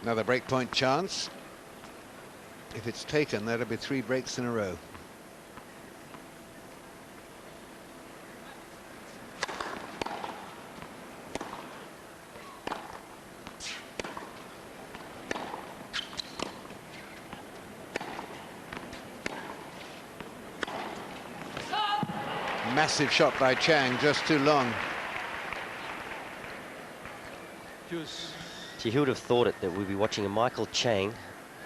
Another breakpoint chance. If it's taken, that'll be 3 breaks in a row. Massive shot by Chang, just too long. So who would have thought it that we'd be watching a Michael Chang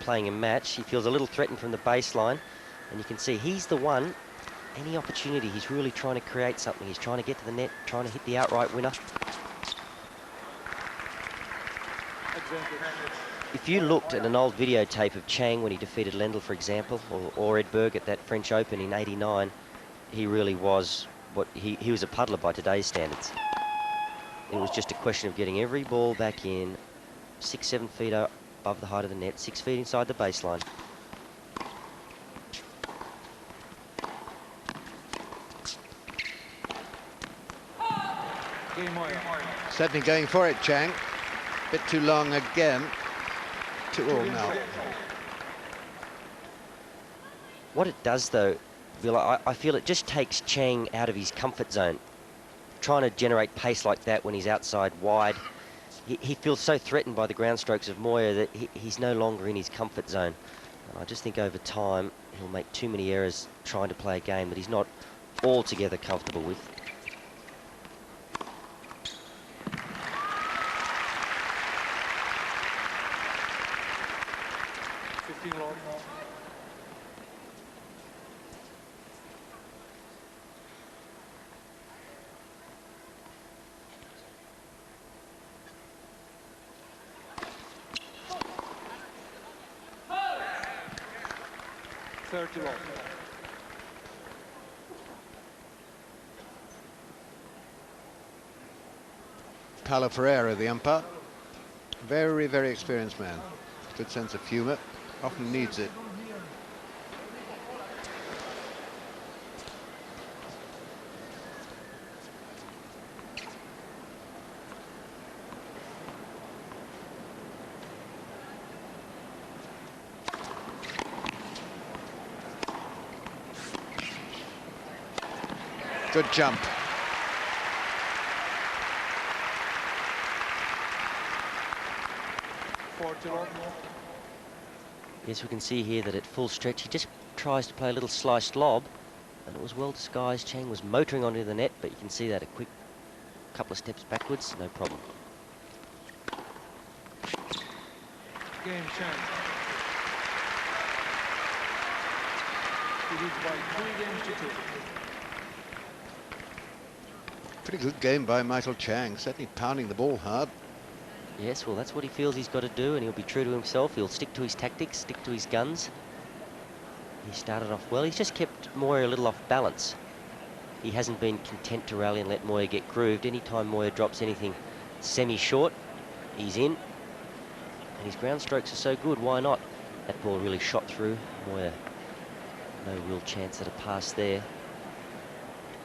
playing a match. He feels a little threatened from the baseline, and you can see he's the one, any opportunity, he's really trying to create something. He's trying to get to the net, trying to hit the outright winner. If you looked at an old videotape of Chang when he defeated Lendl, for example, or Ed Berg at that French Open in '89, he really was he was a puddler by today's standards. It was just a question of getting every ball back in, 6-7 feet above the height of the net, 6 feet inside the baseline. Certainly going for it, Chang. Bit too long again. 2-all now. What it does, though, Villa, I feel it just takes Chang out of his comfort zone. Trying to generate pace like that when he's outside wide, he feels so threatened by the ground strokes of Moya that he's no longer in his comfort zone. And I just think over time he'll make too many errors trying to play a game that he's not altogether comfortable with. Paulo Ferreira, the umpire. Very, very experienced man. Good sense of humour. Often needs it. Good jump. Yes, we can see here that at full stretch he just tries to play a little sliced lob, and it was well disguised. Chang was motoring onto the net, but you can see that a quick couple of steps backwards, no problem. Game Chang. It is by 3 games to 2. Pretty good game by Michael Chang, certainly pounding the ball hard. Yes, well, that's what he feels he's got to do, and he'll be true to himself. He'll stick to his tactics, stick to his guns. He started off well. He's just kept Moya a little off balance. He hasn't been content to rally and let Moya get grooved. Anytime Moya drops anything semi-short, he's in. And his ground strokes are so good, why not? That ball really shot through. Moya, no real chance at a pass there.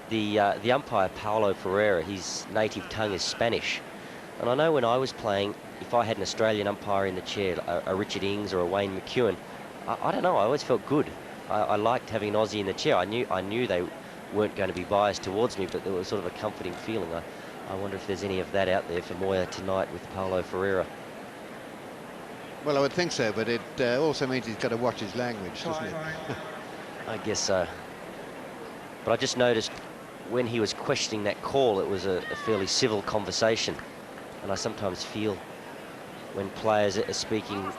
The umpire, Paulo Ferreira, his native tongue is Spanish. And I know when I was playing, if I had an Australian umpire in the chair, a Richard Ings or a Wayne McEwen, I don't know, I always felt good. I liked having an Aussie in the chair. I knew they weren't going to be biased towards me, but there was sort of a comforting feeling. I wonder if there's any of that out there for Moya tonight with Paulo Ferreira. Well, I would think so, but it also means he's got to watch his language, doesn't it? I guess so. But I just noticed when he was questioning that call, it was a fairly civil conversation. And I sometimes feel when players are speaking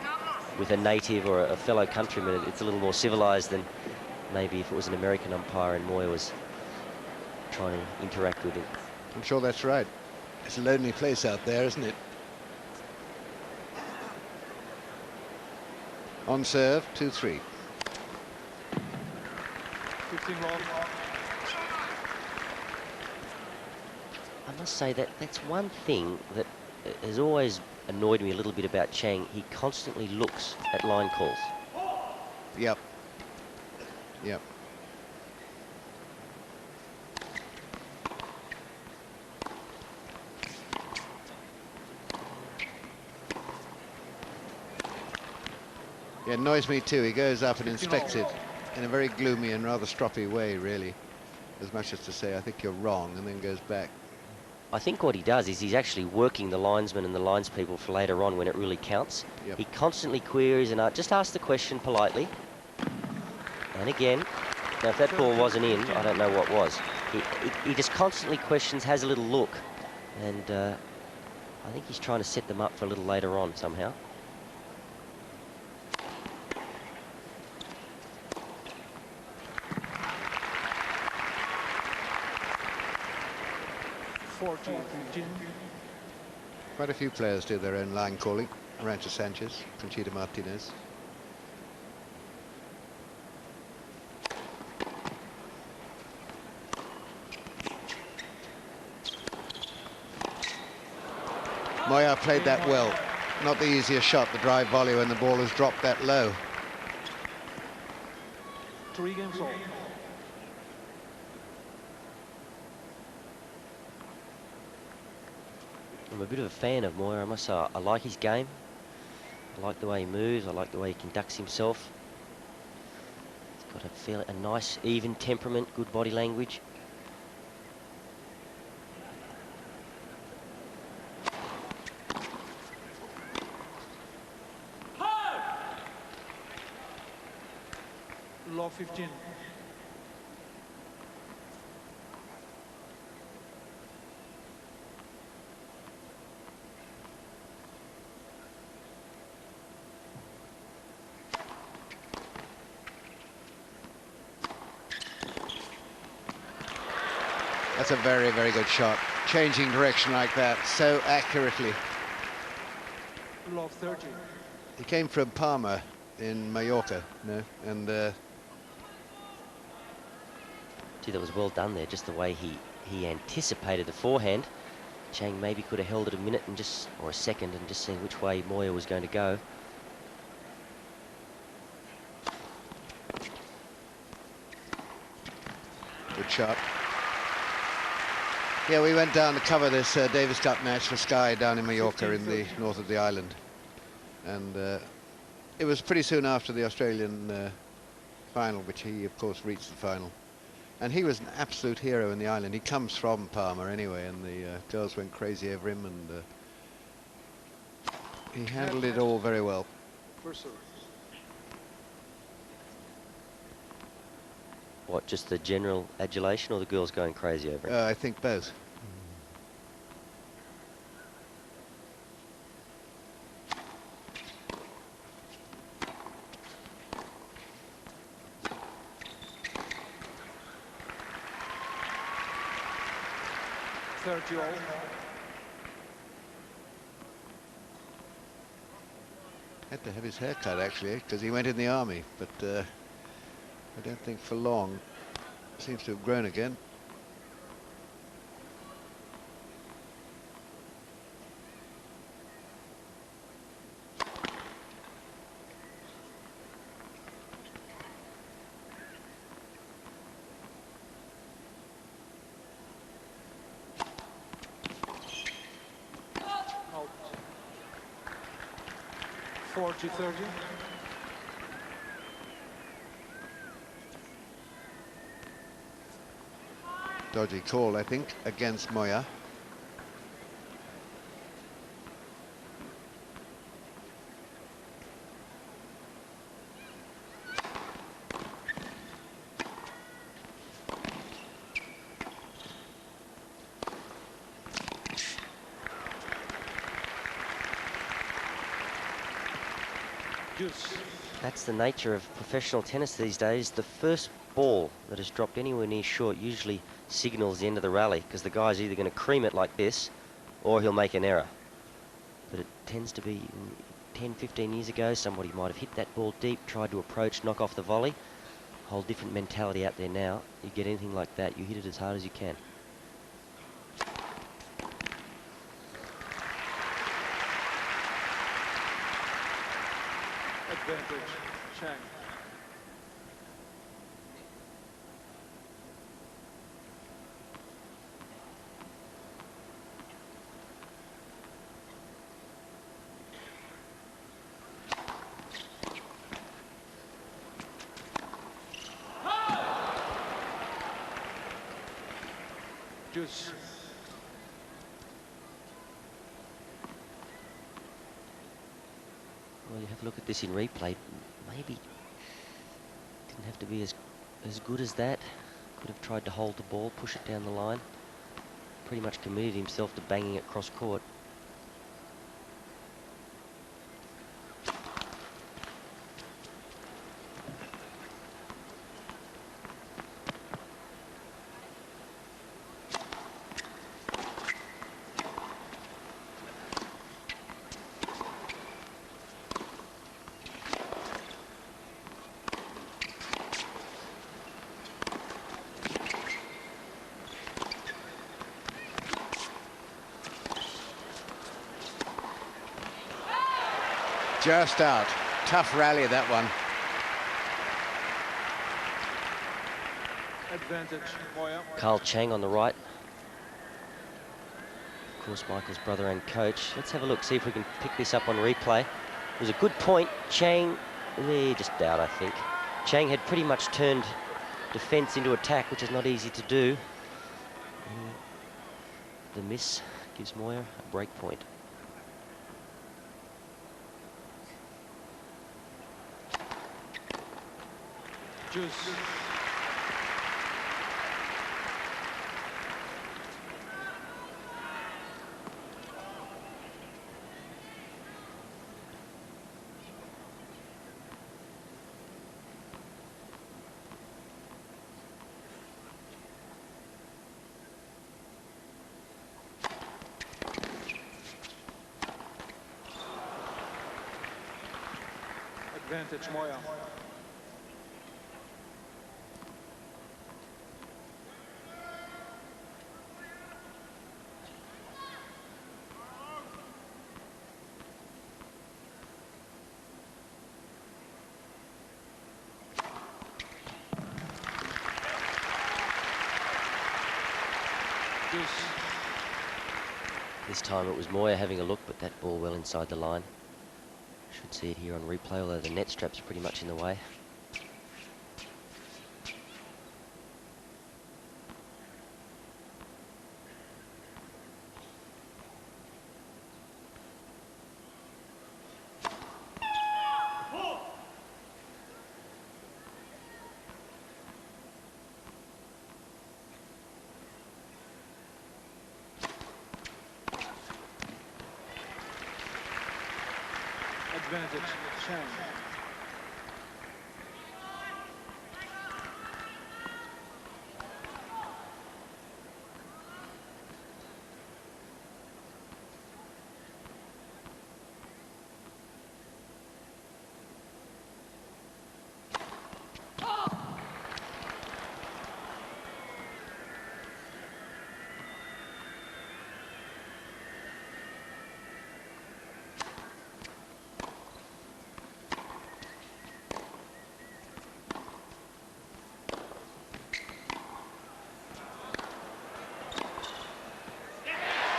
with a native or a fellow countryman, it's a little more civilized than maybe if it was an American umpire and Moya was trying to interact with him. I'm sure that's right. It's a lonely place out there, isn't it? On serve, 2-3. 15 love. I must say that that's one thing that has always annoyed me a little bit about Chang. He constantly looks at line calls. Yep. Yep. Yeah, it annoys me too. He goes up and 15 inspects all. it in a very gloomy and rather stroppy way, really. As much as to say, I think you're wrong, and then goes back. I think what he does is he's actually working the linesmen and the lines people for later on when it really counts. Yep. He constantly queries and just asks the question politely. And again, now if that ball wasn't in, I don't know what was. He just constantly questions, has a little look. And I think he's trying to set them up for a little later on somehow. Quite a few players do their own line calling. Arancha Sanchez, Conchita Martinez. Moya played that well. Not the easiest shot, the drive volley, when the ball has dropped that low. 3 games all. I'm a bit of a fan of Moya, I must say. I like his game. I like the way he moves. I like the way he conducts himself. He's got a nice, even temperament, good body language. Law 15. That's a very, very good shot. Changing direction like that so accurately. Law 30. He came from Palma in Mallorca, and Gee, that was well done there, just the way he anticipated the forehand. Chang maybe could have held it a minute or a second and just seen which way Moya was going to go. good shot. Yeah, we went down to cover this Davis Cup match for Sky down in Mallorca in the north of the island. And it was pretty soon after the Australian final, which he, of course, reached the final. And he was an absolute hero in the island. He comes from Palma anyway, and the girls went crazy over him, and he handled it all very well. First serve. What, just the general adulation or the girls going crazy over it? I think both. All. Had to have his hair cut, actually, because he went in the army, but I don't think for long. Seems to have grown again. Out. 40-30. Dodgy call, I think, against Moya. That's the nature of professional tennis these days. The first ball that is dropped anywhere near short usually signals the end of the rally, because the guy's either going to cream it like this or he'll make an error. But it tends to be 10, 15 years ago, somebody might have hit that ball deep, tried to approach, knock off the volley. Whole different mentality out there now. You get anything like that, you hit it as hard as you can. Advantage. Chang. Juice. Well, you have a look at this in replay. Maybe didn't have to be as good as that. Could have tried to hold the ball, push it down the line. Pretty much committed himself to banging it cross court. Just out. Tough rally, that one. Advantage, Moya. Carl Chang on the right. Of course, Michael's brother and coach. Let's have a look, see if we can pick this up on replay. It was a good point. Chang, just out, I think. Chang had pretty much turned defence into attack, which is not easy to do. The miss gives Moya a break point. Juice. Advantage, Moya. This time it was Moya having a look, but that ball well inside the line. Should see it here on replay, although the net strap's pretty much in the way. Advantage, chang.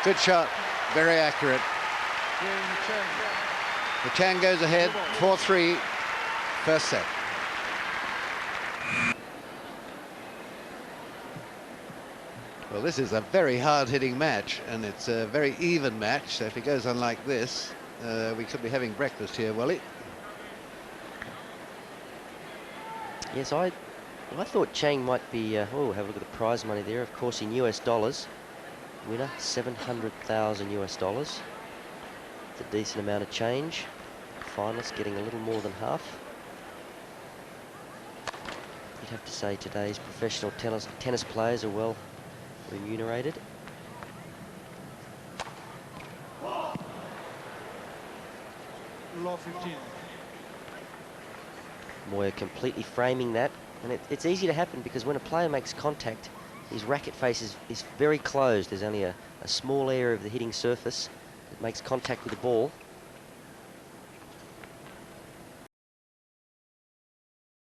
Good shot, very accurate. Chang. The Chang goes ahead, 4-3, first set. Well, this is a very hard-hitting match, and it's a very even match, so if it goes on like this, we could be having breakfast here, Wally. Yes, I thought Chang might be, have a look at the prize money there, of course in US dollars. Winner, 700,000 US dollars. It's a decent amount of change. Finalists getting a little more than half. You'd have to say today's professional tennis players are well remunerated. Law 15. Moya completely framing that, and it's easy to happen because when a player makes contact, his racket face is very closed. There's only a small area of the hitting surface that makes contact with the ball.